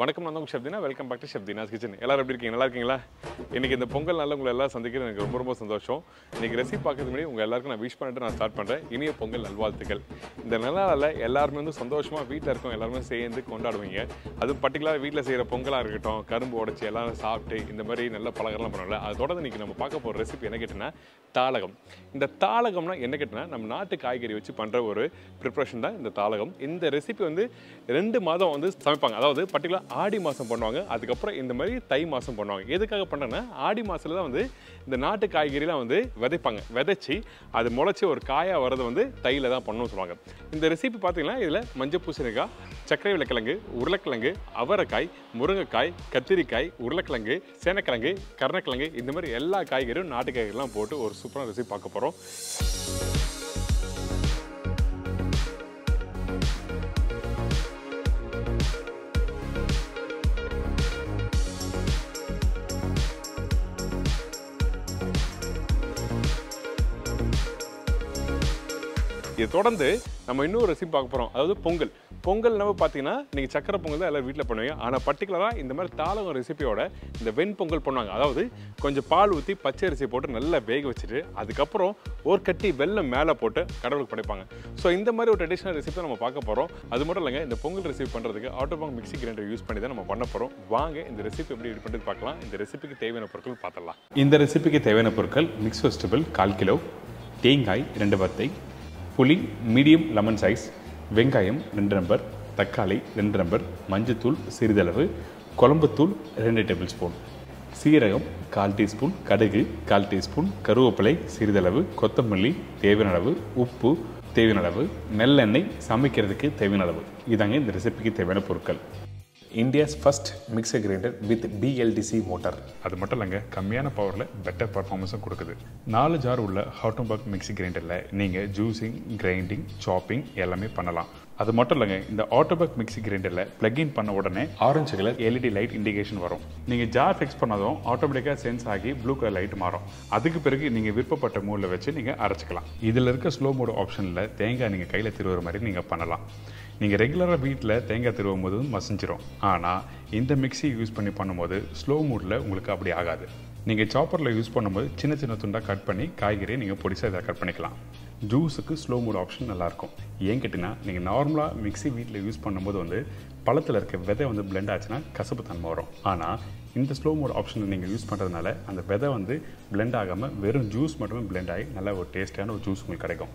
வணக்கம் நான் Shabtina welcome back to Shabtina's kitchen. எல்லாரும் எப்படி இருக்கீங்க? நல்லா இருக்கீங்களா? இன்றைக்கி இந்த பொங்கல் நாளில் உங்களை எல்லாம் சந்திக்கிறது எனக்கு ரொம்ப சந்தோஷம். இன்றைக்கி ரெசிபி பார்க்கறது முன்னாடி உங்கள் எல்லாருக்கும் நான் விஷ் பண்ணிட்டு நான் ஸ்டார்ட் பண்ணுறேன். இனிய பொங்கல் நல்வாழ்த்துக்கள். இந்த நாளில் எல்லாருமே வந்து சந்தோஷமாக வீட்டில் இருக்கோம், எல்லாருமே சேர்ந்து கொண்டாடுவீங்க. அதுவும் பர்டிகுலராக வீட்டில் செய்கிற பொங்கலாக இருக்கட்டும், கரும்பு உடைச்சி எல்லாரும் சாப்பிட்டு இந்த மாதிரி நல்ல பலகாரம்லாம் பண்ணல. அது தொடர்ந்து இன்றைக்கி நம்ம பார்க்க போகிற ரெசிபி என்ன கேட்டிங்கன்னா தாளகம். இந்த தாளகம்னா என்ன கேட்டிங்கன்னா நம்ம நாட்டு காய்கறி வச்சு பண்ணுற ஒரு ப்ரிப்ரேஷன் தான் இந்த தாளகம். இந்த ரெசிபி வந்து 2 மாதம் வந்து சமைப்பாங்க. அதாவது பர்டிகுலர் ஆடி மாதம் பண்ணுவாங்க, அதுக்கப்புறம் இந்த மாதிரி தை மாதம் பண்ணுவாங்க. எதுக்காக பண்ணுறேன்னா ஆடி மாதத்தில் தான் வந்து இந்த நாட்டு காய்கறிலாம் வந்து விதைப்பாங்க. விதைச்சி அது முளைச்சி ஒரு காயாக வர்றது வந்து தையில் தான் பண்ணணும்னு சொல்லுவாங்க. இந்த ரெசிபி பார்த்தீங்கன்னா இதில் மஞ்சள் பூசணிக்காய், சர்க்கரை வெள்ளைக்கிழங்கு, உருளைக்கிழங்கு, அவரைக்காய், முருங்கைக்காய், கத்திரிக்காய், உருளைக்கிழங்கு, சேனக்கிழங்கு, கருணக்கிழங்கு இந்த மாதிரி எல்லா காய்கறியும் நாட்டு காய்கறிலாம் போட்டு ஒரு சூப்பரான ரெசிபி பார்க்க போகிறோம். இது தொடர்ந்து நம்ம இன்னொரு ரெசிபி பார்க்க போகிறோம். அதாவது பொங்கல். பொங்கல் நம்ம பார்த்தீங்கன்னா நீங்கள் சக்கரை பொங்கல் தான் எல்லாம் வீட்டில் பண்ணுவீங்க. ஆனால் பர்டிகுலராக இந்த மாதிரி தாளகம் ரெசிபியோட இந்த வெண்பொங்கல் பண்ணுவாங்க. அதாவது கொஞ்சம் பால் ஊற்றி பச்சை அரிசி போட்டு நல்லா வேக வச்சுட்டு அதுக்கப்புறம் ஒரு கட்டி வெல்லம் மேலே போட்டு கடவுளுக்கு படைப்பாங்க. ஸோ இந்த மாதிரி ஒரு ட்ரெடிஷ்னல் ரெசிபி தான் நம்ம பார்க்க போகிறோம். அது மட்டும் இல்லைங்க, இந்த பொங்கல் ரெசிபி பண்ணுறதுக்கு ஆட்டோபாங் மிக்சி கிரைண்டர் யூஸ் பண்ணி தான் நம்ம பண்ண போகிறோம். வாங்க இந்த ரெசிபி எப்படி ரெடி பண்ணுறது பார்க்கலாம். இந்த ரெசிபிக்கு தேவையான பொருட்கள் பார்த்துடலாம். இந்த ரெசிபிக்கு தேவையான பொருட்கள் மிக்ஸ் வெஜிடபிள் 1/4 கிலோ, தேங்காய் 2 பத்தை, புளி மீடியம் லெமன் சைஸ், வெங்காயம் 2 நம்பர், தக்காளி 2 நம்பர், மஞ்சத்தூள் சிறிதளவு, குழம்புத்தூள் 2 டேபிள் ஸ்பூன், சீரகம் 1/4 டீஸ்பூன், கடுகு 1/4 டீஸ்பூன், கருவேப்பிலை சிறிதளவு, கொத்தமல்லி தேவையான அளவு, உப்பு தேவையான அளவு, நல்லெண்ணெய் சமைக்கிறதுக்கு தேவையான அளவு. இதாங்க இந்த ரெசிபிக்கு தேவையான பொருட்கள். India's first mixer grinder with BLDC motor. அது மட்டும் இல்லைங்க, கம்மியான பவரில் பெட்டர் பர்ஃபார்மன்ஸும் கொடுக்குது. 4 ஜார் உள்ள ஆட்டோபாக் மிக்சி கிரைண்டரில் நீங்கள் ஜூஸிங், கிரைண்டிங், சாப்பிங் எல்லாமே பண்ணலாம். அது மட்டும் இல்லைங்க, இந்த ஆட்டோபாக் மிக்சி கிரைண்டரில் பிளக்இன் பண்ண உடனே orange colour LED light indication வரும். நீங்கள் ஜார் ஃபிக்ஸ் பண்ணதும் ஆட்டோமேட்டிக்காக சென்ஸ் ஆகி ப்ளூ கலர் லைட் மாறும். அதுக்கு பிறகு நீங்கள் விருப்பப்பட்ட மூடில் வச்சு நீங்கள் அரைச்சிக்கலாம். இதில் இருக்க ஸ்லோ மோட் ஆப்ஷனில் தேங்காய் நீங்கள் கையில் திருவுற மாதிரி நீங்கள் பண்ணலாம். நீங்கள் ரெகுலராக வீட்டில் தேங்காய் திருவும் போது மசிஞ்சிரும். ஆனால் இந்த மிக்சி யூஸ் பண்ணி பண்ணும்போது ஸ்லோ மூடில் உங்களுக்கு அப்படி ஆகாது. நீங்கள் சாப்பரில் யூஸ் பண்ணும்போது சின்ன சின்ன துண்டாக கட் பண்ணி காய்கறியை நீங்கள் பொடிசாக இதை கட் பண்ணிக்கலாம். ஜூஸுக்கு ஸ்லோ மூட் ஆப்ஷன் நல்லாயிருக்கும். ஏன் கேட்டிங்கன்னா நீங்கள் நார்மலாக மிக்சி வீட்டில் யூஸ் பண்ணும்போது வந்து பழத்தில் இருக்க விதை வந்து பிளெண்ட் ஆச்சுன்னா கசப்பு தன்மை வரும். ஆனால் இந்த ஸ்லோ மோட் ஆப்ஷனை நீங்கள் யூஸ் பண்ணுறதுனால அந்த விதை வந்து பிளெண்ட் ஆகாமல் வெறும் ஜூஸ் மட்டுமே பிளெண்ட் ஆகி நல்ல ஒரு டேஸ்டான ஒரு ஜூஸ் உங்களுக்கு கிடைக்கும்.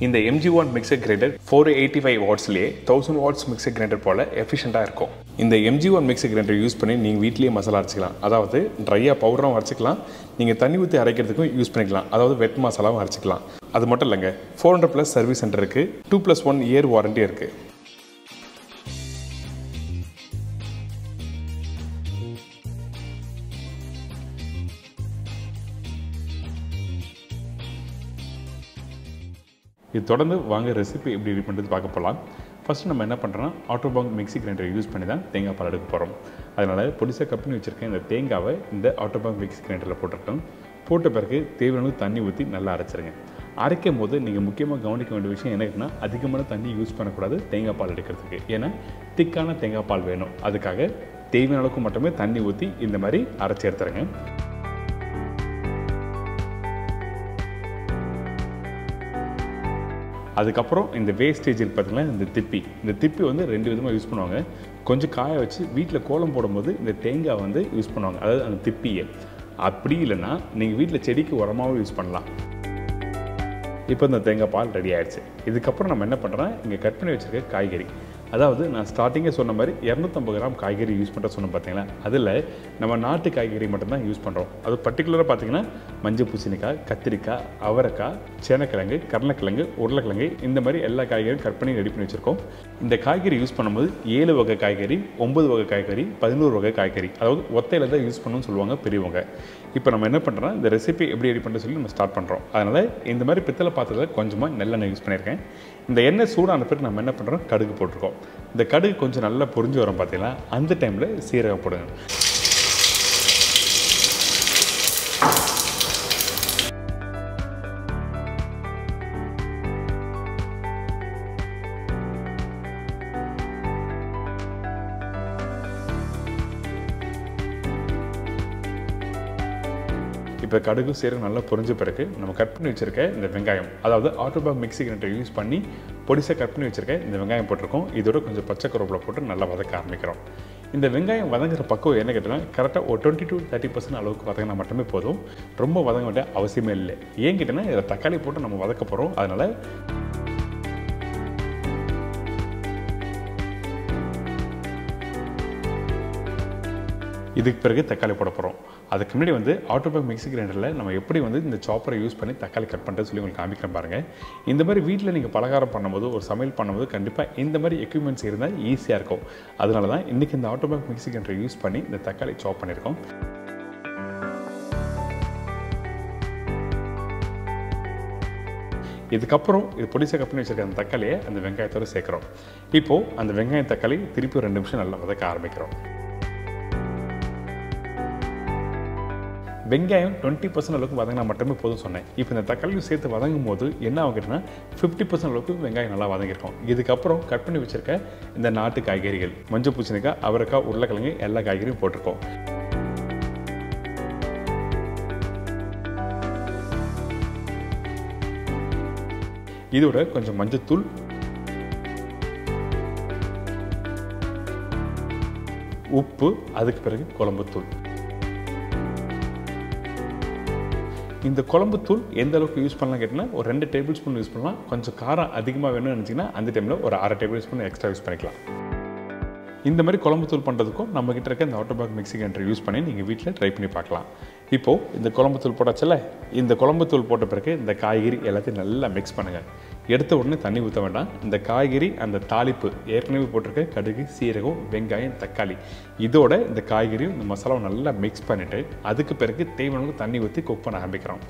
இந்த MG1 மிக்சர் கிரைண்டர் 485 வாட்ஸ்லேயே 1000 வாட்ஸ் மிக்சர் கிரைண்டர் போல் எஃபிஷியண்ட்டாக இருக்கும். இந்த MG1 மிக்சர் கிரைண்டர் யூஸ் பண்ணி நீங்கள் வீட்லேயே மசாலா அரைச்சிக்கலாம். அதாவது ட்ரையாக பவுடரும் அரைச்சிக்கலாம், நீங்கள் தண்ணி ஊற்றி அரைக்கிறதுக்கும் யூஸ் பண்ணிக்கலாம். அதாவது வெட் மசாலாவும் அரைச்சிக்கலாம். அது மட்டும் இல்லைங்க, 400+ சர்வீஸ் சென்டர் இருக்குது, 2+1 இயர் வாரண்ட்டி இருக்குது. இது தொடர்ந்து வாங்க ரெசிபி எப்படி ரெடி பண்ணுறது பார்க்க போகலாம். ஃபஸ்ட்டு நம்ம என்ன பண்ணுறோன்னா ஆட்டோபாங் மிக்சி கிரைண்டர் யூஸ் பண்ணி தான் தேங்காய் பால் எடுக்க போகிறோம். அதனால் பொடிசாக கட் பண்ணி வச்சுருக்கேன் இந்த தேங்காவை இந்த ஆட்டோபாங் மிக்சி கிரைண்டரில் போட்டுருக்கோம். போட்ட பிறகு தேவையான தண்ணி ஊற்றி நல்லா அரைச்சிருங்க. அரைக்கும் போது நீங்கள் முக்கியமாக கவனிக்க வேண்டிய விஷயம் என்னன்னா அதிகமான தண்ணி யூஸ் பண்ணக்கூடாது தேங்காய் பால் எடுக்கிறதுக்கு. ஏன்னா திக்கான தேங்காய் பால் வேணும். அதுக்காக தேவையான அளவுக்கு மட்டுமே தண்ணி ஊற்றி இந்த மாதிரி அரைச்சி எடுத்துருங்க. அதுக்கப்புறம் இந்த வேஸ்டேஜில் பார்த்திங்கன்னா இந்த திப்பி வந்து 2 விதமாக யூஸ் பண்ணுவாங்க. கொஞ்சம் காய வச்சு வீட்டில் கோலம் போடும்போது இந்த தேங்காய் வந்து யூஸ் பண்ணுவாங்க, அதாவது அந்த திப்பியை. அப்படி இல்லைன்னா நீங்கள் வீட்டில் செடிக்கு உரமாகவும் யூஸ் பண்ணலாம். இப்போ இந்த தேங்காய் பால் ரெடி ஆகிடுச்சு. இதுக்கப்புறம் நம்ம என்ன பண்ணுறோன்னா இங்கே கட் பண்ணி வச்சுருக்க காய்கறி, அதாவது நான் ஸ்டார்டிங்கே சொன்ன மாதிரி 250 கிராம் காய்கறி யூஸ் பண்ணுற சொன்னோம் பார்த்தீங்களா, அதில் நம்ம நாட்டு காய்கறி மட்டும்தான் யூஸ் பண்ணுறோம். அது பர்டிகுலராக பார்த்தீங்கன்னா மஞ்சள் பூசணிக்காய், கத்திரிக்காய், அவரைக்காய், சேனக்கிழங்கு, கருணக்கிழங்கு, உருளைக்கிழங்கு இந்த மாதிரி எல்லா காய்கறியும் கட் பண்ணி ரெடி பண்ணி வச்சுருக்கோம். இந்த காய்கறி யூஸ் பண்ணும்போது 7 வகை காய்கறி, 9 வகை காய்கறி, 11 வகை காய்கறி, அதாவது ஒத்தையில் தான் யூஸ் பண்ணணும்னு சொல்லுவாங்க பெரியவங்க. இப்போ நம்ம என்ன பண்ணுறோன்னா இந்த ரெசிபி எப்படி ரெடி பண்ணுறது சொல்லி நம்ம ஸ்டார்ட் பண்ணுறோம். அதனால் இந்த மாதிரி பித்தளை பாத்திரத்தில் கொஞ்சமாக நல்லெண்ணெய் யூஸ் பண்ணியிருக்கேன். இந்த எண்ணெய் சூடான பிறகு நம்ம என்ன பண்ணுறோம், கடுகு போட்டிருக்கோம். இந்த கடுகு கொஞ்சம் நல்லா பொரிஞ்சு வரும் பார்த்தீங்கன்னா, அந்த டைமில் சீரகம் போடுங்க. இப்போ கடுகு சீரகம் நல்லா பொரிஞ்ச பிறகு நம்ம கட் பண்ணி வச்சுருக்க இந்த வெங்காயம், அதாவது ஆட்டோபாக் மிக்ஸி கிரைண்டரை யூஸ் பண்ணி பொடிசாக கட் பண்ணி வச்சுருக்க இந்த வெங்காயம் போட்டிருக்கோம். இதோட கொஞ்சம் பச்சை கருவேப்பிலை போட்டு நல்லா வதக்க ஆரம்பிக்கிறோம். இந்த வெங்காயம் வதங்குற பக்குவம் என்ன கேட்டால் கரெக்டாக ஒரு 20 to 30% அளவுக்கு வதங்கினா மட்டுமே போதும். ரொம்ப வதங்க வேண்டிய அவசியமே இல்லை. ஏன் கேட்டேன்னா இதில் தக்காளி போட்டு நம்ம வதக்க போகிறோம். அதனால் இதுக்கு பிறகு தக்காளி போட போகிறோம். அதுக்கு முன்னாடி வந்து ஆட்டோபாக் மிக்ஸி கிரைண்டரில் நம்ம எப்படி வந்து இந்த சாப்பரை யூஸ் பண்ணி தக்காளி கட் பண்ணுறது சொல்லி உங்களுக்கு காமிக்கிறேன் பாருங்கள். இந்த மாதிரி வீட்டில் நீங்கள் பலகாரம் பண்ணும்போது, ஒரு சமையல் பண்ணும்போது கண்டிப்பாக இந்த மாதிரி எக்யூப்மெண்ட்ஸ் இருந்தால் ஈஸியாக இருக்கும். அதனால தான் இன்றைக்கி இந்த ஆட்டோபாக் மிக்ஸி கிரைண்டரை யூஸ் பண்ணி இந்த தக்காளி சாப் பண்ணியிருக்கோம். இதுக்கப்புறம் இது பொடிசாக கட் பண்ணி வச்சுருக்க அந்த தக்காளியை அந்த வெங்காயத்தோடு சேர்க்குறோம். இப்போது அந்த வெங்காயம் தக்காளி திருப்பி 2 நிமிஷம் நல்லா வதக்க ஆரம்பிக்கிறோம். வெங்காயம் 20% அளவுக்கு வதங்கினா மட்டுமே போதும் சொன்னேன். இப்போ இந்த தக்காளியும் சேர்த்து வதங்கும் போது என்ன ஆகுதுன்னா 50% அளவுக்கு வெங்காயம் நல்லா வதங்கியிருக்கும். இதுக்கப்புறம் கட் பண்ணி வச்சுருக்க இந்த நாட்டு காய்கறிகள், மஞ்சள் பூசணிக்காய், அவரைக்காய், உருளைக்கிழங்கு எல்லா காய்கறியும் போட்டிருக்கோம். இதோட கொஞ்சம் மஞ்சத்தூள், உப்பு, அதுக்கு பிறகு குழம்புத்தூள். இந்த குழம்புத்தூள் எந்த அளவுக்கு யூஸ் பண்ணலாம் கேட்டிங்கன்னா ஒரு 2 டேபிள் ஸ்பூன் யூஸ் பண்ணலாம். கொஞ்சம் காரம் அதிகமாக வேணும்னு நினச்சிங்கன்னா அந்த டைமில் ஒரு 1/2 டேபிள் ஸ்பூன் எக்ஸ்ட்ரா யூஸ் பண்ணிக்கலாம். இந்த மாதிரி குழம்புத்தூள் பண்ணுறதுக்கும் நம்மக்கிட்ட இருக்க இந்த ஆட்டோபாக் மிக்ஸி கிரைண்டர் யூஸ் பண்ணி நீங்கள் வீட்டில் ட்ரை பண்ணி பார்க்கலாம். இப்போது இந்த குழம்புத்தூள் போட்டாச்சுல, இந்த குழம்புத்தூள் போட்ட பிறகு இந்த காய்கறி எல்லாத்தையும் நல்லா மிக்ஸ் பண்ணுங்கள். எடுத்த உடனே தண்ணி ஊற்ற வேண்டாம். இந்த காய்கறி, அந்த தாளிப்பு ஏற்கனவே போட்டிருக்க கடுகு, சீரகம், வெங்காயம், தக்காளி, இதோட இந்த காய்கறியும் இந்த மசாலாவும் நல்லா மிக்ஸ் பண்ணிவிட்டு அதுக்கு பிறகு தேவையான தண்ணி ஊற்றி குக் பண்ண ஆரம்பிக்கிறோம்.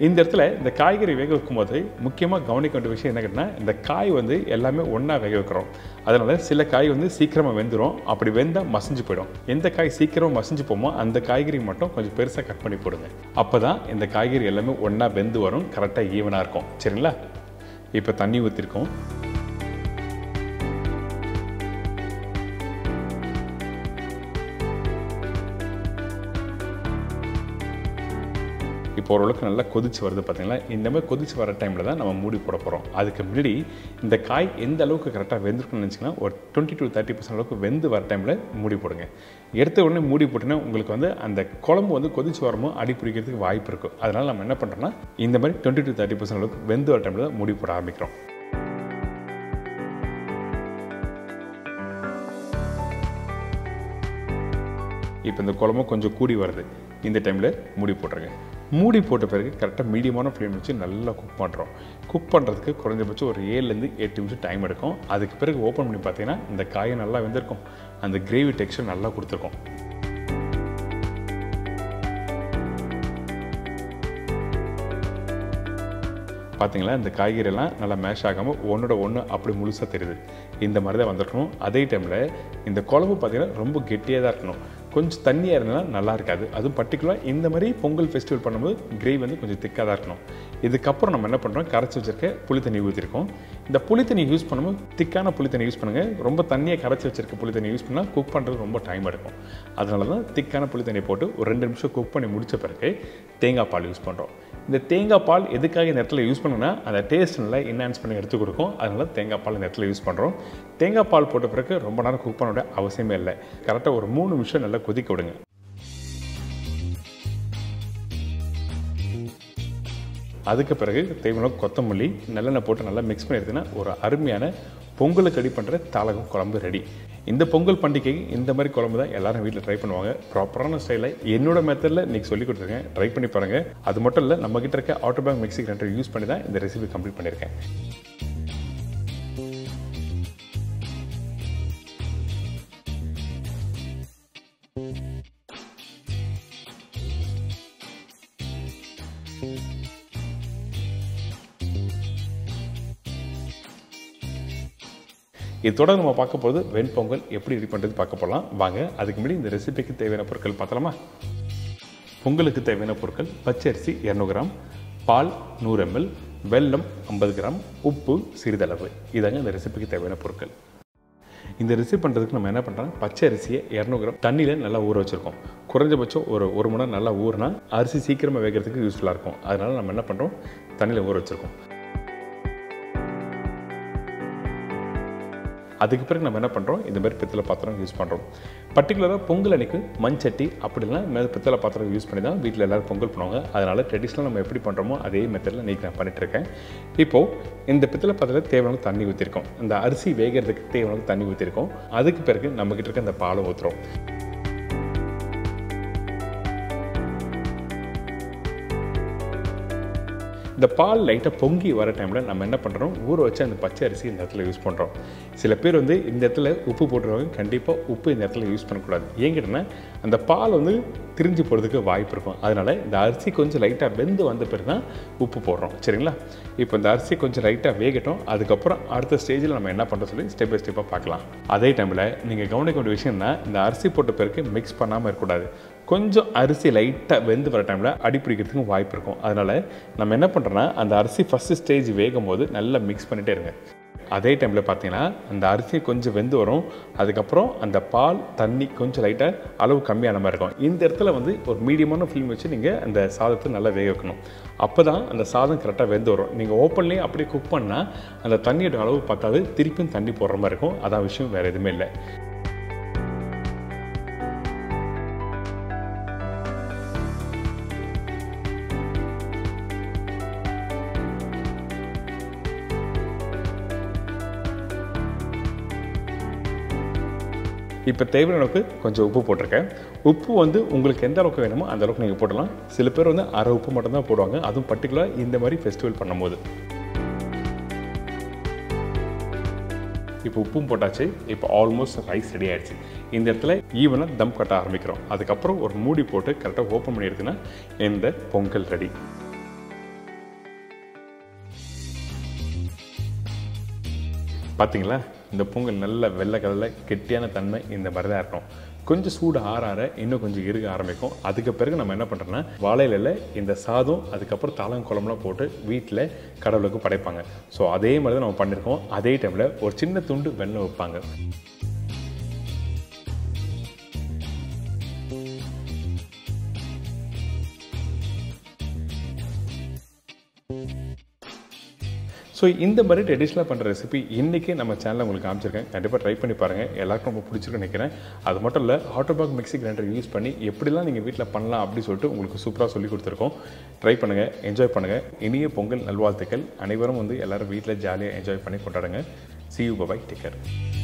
இந்த இடத்துல இந்த காய்கறி வேக வைக்கும்போது முக்கியமாக கவனிக்க வேண்டிய விஷயம் என்ன கேட்டால், இந்த காய் வந்து எல்லாமே ஒன்றா வேக வைக்கிறோம். அதனால் சில காய் வந்து சீக்கிரமாக வெந்துடும். அப்படி வெந்தால் மசிஞ்சு போயிடும். எந்த காய் சீக்கிரமாக மசிஞ்சு போமோ அந்த காய்கறி மட்டும் கொஞ்சம் பெருசாக கட் பண்ணி போடுங்க. அப்போ தான் இந்த காய்கறி எல்லாமே ஒன்றா வெந்து வரும், கரெக்டாக ஈவனாக இருக்கும். சரிங்களா? இப்போ தண்ணி ஊற்றிருக்கோம். இப்போ ஓரளவுக்கு நல்லா கொதிச்சு வருது பார்த்தீங்களா? இந்த மாதிரி கொதிச்சு வர டைமில் தான் நம்ம மூடி போட போகிறோம். அதுக்கு முன்னாடி இந்த காய் எந்த அளவுக்கு கரெக்டாக வெந்திருக்குன்னு நினச்சிங்கன்னா ஒரு 20 to 30% அளவுக்கு வெந்து வர டைமில் மூடி போடுங்க. எடுத்த உடனே மூடி போட்டுன்னா உங்களுக்கு வந்து அந்த குழம்பு வந்து கொதிச்சு வரும்போது அடி பிடிக்கிறதுக்கு வாய்ப்பு இருக்கும். அதனால் நம்ம என்ன பண்ணுறோம்னா இந்த மாதிரி 20 to 30% அளவுக்கு வெந்து வர டைமில் தான் மூடி போட ஆரம்பிக்கிறோம். இப்போ இந்த குழம்பு கொஞ்சம் கூடி வருது. இந்த டைமில் மூடி போட்டுருங்க. மூடி போட்ட பிறகு கரெக்டாக மீடியமான ஃப்ளேம் வச்சு நல்லா குக் பண்ணுறோம். குக் பண்ணுறதுக்கு குறைஞ்சபட்சம் ஒரு 7 to 8 நிமிஷம் டைம் எடுக்கும். அதுக்கு பிறகு ஓப்பன் பண்ணி பார்த்தீங்கன்னா இந்த காயை நல்லா வெந்திருக்கும். அந்த கிரேவி டெக்ஸ்சர் நல்லா கொடுத்துருக்கோம். பார்த்தீங்களா? இந்த காய்கறியெல்லாம் நல்லா மேஷ் ஆகாமல் ஒன்றோட ஒன்று அப்படி முழுசாக தெரியுது. இந்த மாதிரி தான் வந்திருக்கணும். அதே டைமில் இந்த குழம்பு பார்த்தீங்கன்னா ரொம்ப கெட்டியாக தான் இருக்கணும். கொஞ்சம் தண்ணியாக இருந்தால் நல்லா இருக்காது. அதுவும் பர்டிகுலராக இந்த மாதிரி பொங்கல் ஃபெஸ்டிவல் பண்ணும்போது கிரேவி வந்து கொஞ்சம் திக்காக தான் இருக்கணும். இதுக்கப்புறம் நம்ம என்ன பண்ணுறோம், கரைச்சி வச்சிருக்க புளி தண்ணி ஊற்றிருக்கோம். இந்த புளி தண்ணி யூஸ் பண்ணும்போது திக்கான புளி தண்ணி யூஸ் பண்ணுங்கள். ரொம்ப தண்ணியை கரைச்சி வச்சிருக்க புளி தண்ணி யூஸ் பண்ணால் குக் பண்ணுறது ரொம்ப டைம் எடுக்கும். அதனால தான் திக்கான புளி தண்ணி போட்டு ஒரு 2 நிமிஷம் குக் பண்ணி முடித்த பிறகு தேங்காய் பால் யூஸ் பண்ணுறோம். இந்த தேங்காய் பால் எதுக்காக இந்த இடத்துல யூஸ் பண்ணுன்னா அந்த டேஸ்ட் நல்லா என்ஹான்ஸ் பண்ணி எடுத்து கொடுக்கும். அதனால தேங்காய் பால் இந்த இடத்துல யூஸ் பண்ணுறோம். தேங்காய் பால் போட்ட பிறகு ரொம்ப நேரம் குக் பண்ண வேண்டிய அவசியமே இல்லை. கரெக்டாக ஒரு 3 நிமிஷம் நல்லா கொதிக்க விடுங்க. அதுக்கு பிறகு தேவையான கொத்தமல்லி, நல்லெண்ணெய் போட்டு நல்லா மிக்ஸ் பண்ணி எடுத்தீங்கன்னா ஒரு அருமையான பொங்கலுக்கு ரெடி பண்ணுற தாளகம் குழம்பு ரெடி. இந்த பொங்கல் பண்டிகைக்கு இந்த மாதிரி குழம்பு தான் எல்லாரும் வீட்டில் ட்ரை பண்ணுவாங்க. ப்ராப்பரான ஸ்டைலில் என்னோட மெத்தடில் இன்றைக்கி சொல்லி கொடுத்துருக்கேன். ட்ரை பண்ணி பாருங்கள். அது மட்டும் இல்லை, நம்மகிட்ட இருக்க ஆட்டோபாக் மிக்ஸி கிரைண்டர் யூஸ் பண்ணி தான் இந்த ரெசிபி கம்ப்ளீட் பண்ணியிருக்கேன். இதோட நம்ம பார்க்க போகிறது வெண்பொங்கல் எப்படி ரெடி பண்ணுறது பார்க்க போகலாம். வாங்க. அதுக்கு முன்னாடி இந்த ரெசிபிக்கு தேவையான பொருட்கள் பார்த்தலாமா? பொங்கலுக்கு தேவையான பொருட்கள்: பச்சரிசி 200 கிராம், பால் 100 ml, வெல்லம் 50 கிராம், உப்பு சிறிதளவு. இதாங்க இந்த ரெசிபிக்கு தேவையான பொருட்கள். இந்த ரெசிபி பண்ணுறதுக்கு நம்ம என்ன பண்ணுறோம், பச்சை அரிசியை 200 கிராம் தண்ணியில் நல்லா ஊற வச்சுருக்கோம். குறைஞ்சபட்சம் ஒரு மணி நேரம் நல்லா ஊறினா அரிசி சீக்கிரமாக வேகிறதுக்கு யூஸ்ஃபுல்லாக இருக்கும். அதனால் நம்ம என்ன பண்ணுறோம், தண்ணியில் ஊற வச்சுருக்கோம். அதுக்கு பிறகு நம்ம என்ன பண்ணுறோம், இந்த மாதிரி பித்தளை பாத்திரம் யூஸ் பண்ணுறோம். பர்டிகுலராக பொங்கல் அன்றைக்கி மண்சட்டி அப்படிலாம் மேலே பித்தளை பாத்திரம் யூஸ் பண்ணி தான் வீட்டில் எல்லோரும் பொங்கல் பண்ணுவாங்க. அதனால் ட்ரெடிஷ்னலாக நம்ம எப்படி பண்ணுறோமோ அதே மெத்தடில் இன்றைக்கி நான் பண்ணிகிட்ருக்கேன். இப்போது இந்த பித்தளை பாத்திரத்தில் தேவையான தண்ணி ஊற்றிருக்கோம். இந்த அரிசி வேகிறதுக்கு தேவையான தண்ணி ஊற்றிருக்கோம். அதுக்கு பிறகு நம்மக்கிட்ட இருக்க இந்த பாலை ஊற்றுறோம். இந்த பால் லைட்டாக பொங்கி வர டைமில் நம்ம என்ன பண்ணுறோம், ஊற வச்சு அந்த பச்சை அரிசி இந்த இடத்துல யூஸ் பண்ணுறோம். சில பேர் இந்த இடத்துல உப்பு போட்டுருவாங்க. கண்டிப்பாக உப்பு இந்த இடத்துல யூஸ் பண்ணக்கூடாது. ஏன் கேட்டோன்னா அந்த பால் திரிஞ்சு போகிறதுக்கு வாய்ப்பு இருக்கும். அதனால் இந்த அரிசி கொஞ்சம் லைட்டாக வெந்து வந்த பிறகு தான் உப்பு போடுறோம். சரிங்களா? இப்போ இந்த அரிசி கொஞ்சம் லைட்டாக வேகட்டும். அதுக்கப்புறம் அடுத்த ஸ்டேஜில் நம்ம என்ன பண்ணுறோம் சொல்லி ஸ்டெப் பை ஸ்டெப்பாக பார்க்கலாம். அதே டைமில் நீங்கள் கவனிக்க வேண்டிய விஷயம்னா, இந்த அரிசி போட்ட பிறகு மிக்ஸ் பண்ணாமல் இருக்கக்கூடாது. கொஞ்சம் அரிசி லைட்டாக வெந்து வர டைமில் அடி பிடிக்கிறதுக்கும் வாய்ப்பு இருக்கும். அதனால் நம்ம என்ன பண்ணுறோன்னா, அந்த அரிசி ஃபஸ்ட்டு ஸ்டேஜ் வேகும் போது நல்லா மிக்ஸ் பண்ணிகிட்டே இருங்க. அதே டைமில் பார்த்தீங்கன்னா அந்த அரிசி கொஞ்சம் வெந்து வரும். அதுக்கப்புறம் அந்த பால் தண்ணி கொஞ்சம் லைட்டாக அளவு கம்மியான மாதிரி இருக்கும். இந்த இடத்துல ஒரு மீடியமான ஃப்ளேம் வச்சு நீங்கள் அந்த சாதத்தை நல்லா வேக வைக்கணும். அப்போ தான் அந்த சாதம் கரெக்டாக வெந்து வரும். நீங்கள் ஓப்பன்லேயே அப்படியே குக் பண்ணால் அந்த தண்ணியோட அளவு பார்த்தாது, திருப்பியும் தண்ணி போடுற மாதிரி இருக்கும். அதான் விஷயம், வேறு எதுவுமே இல்லை. இப்போ தேவையான அளவுக்கு கொஞ்சம் உப்பு போட்டிருக்கேன். உப்பு உங்களுக்கு எந்த அளவுக்கு வேணுமோ அந்த அளவுக்கு நீங்கள் போடலாம். சில பேர் அரை உப்பு மட்டும்தான் போடுவாங்க. அதுவும் பர்டிகுலராக இந்த மாதிரி ஃபெஸ்டிவல் பண்ணும்போது. இப்போ உப்பும் போட்டாச்சு. இப்போ ஆல்மோஸ்ட் ரைஸ் ரெடி ஆகிடுச்சு. இந்த இடத்துல ஈவனாக தம் கட்ட ஆரம்பிக்கிறோம். அதுக்கப்புறம் ஒரு மூடி போட்டு கரெக்டாக ஓப்பன் பண்ணி எடுத்துன்னா இந்த பொங்கல் ரெடி. பார்த்தீங்களா, இந்த பொங்கல் நல்ல வெள்ளை கலரில் கெட்டியான தன்மை இந்த மாதிரி தான் இருக்கும். கொஞ்சம் சூடு ஆற இன்னும் கொஞ்சம் இருக ஆரம்பிக்கும். அதுக்கு பிறகு நம்ம என்ன பண்ணுறோன்னா, வாழையில இந்த சாதம் அதுக்கப்புறம் தாளம் குழம்புலாம் போட்டு வீட்டில் கடவுளுக்கு படைப்பாங்க. ஸோ அதே மாதிரி தான் நம்ம பண்ணியிருக்கோம். அதே டைமில் ஒரு சின்ன துண்டு வெண்ணெய் வைப்பாங்க. ஸோ இந்த மாதிரி ட்ரெடிஷ்னலாக பண்ணுற ரெசிபி இன்றைக்கி நம்ம சேனலில் உங்களுக்கு காமிச்சிருக்கேன். கண்டிப்பாக ட்ரை பண்ணி பாருங்கள். எல்லாருக்கும் ரொம்ப பிடிச்சிருக்குன்னு நினைக்கிறேன். அது மட்டும் இல்லை, ஆட்டோபாக் மிக்ஸி கிரைண்டர் யூஸ் பண்ணி எப்படிலாம் நீங்கள் வீட்டில் பண்ணலாம் அப்படின்னு சொல்லிட்டு உங்களுக்கு சூப்பராக சொல்லி கொடுத்துருக்கோம். ட்ரை பண்ணுங்கள், என்ஜாய் பண்ணுங்கள். இனிய பொங்கல் நல்வாழ்த்துக்கள். அனைவரும் எல்லோரும் வீட்டில் ஜாலியாக என்ஜாய் பண்ணி கொண்டாடுங்க. See you, bye-bye, take care.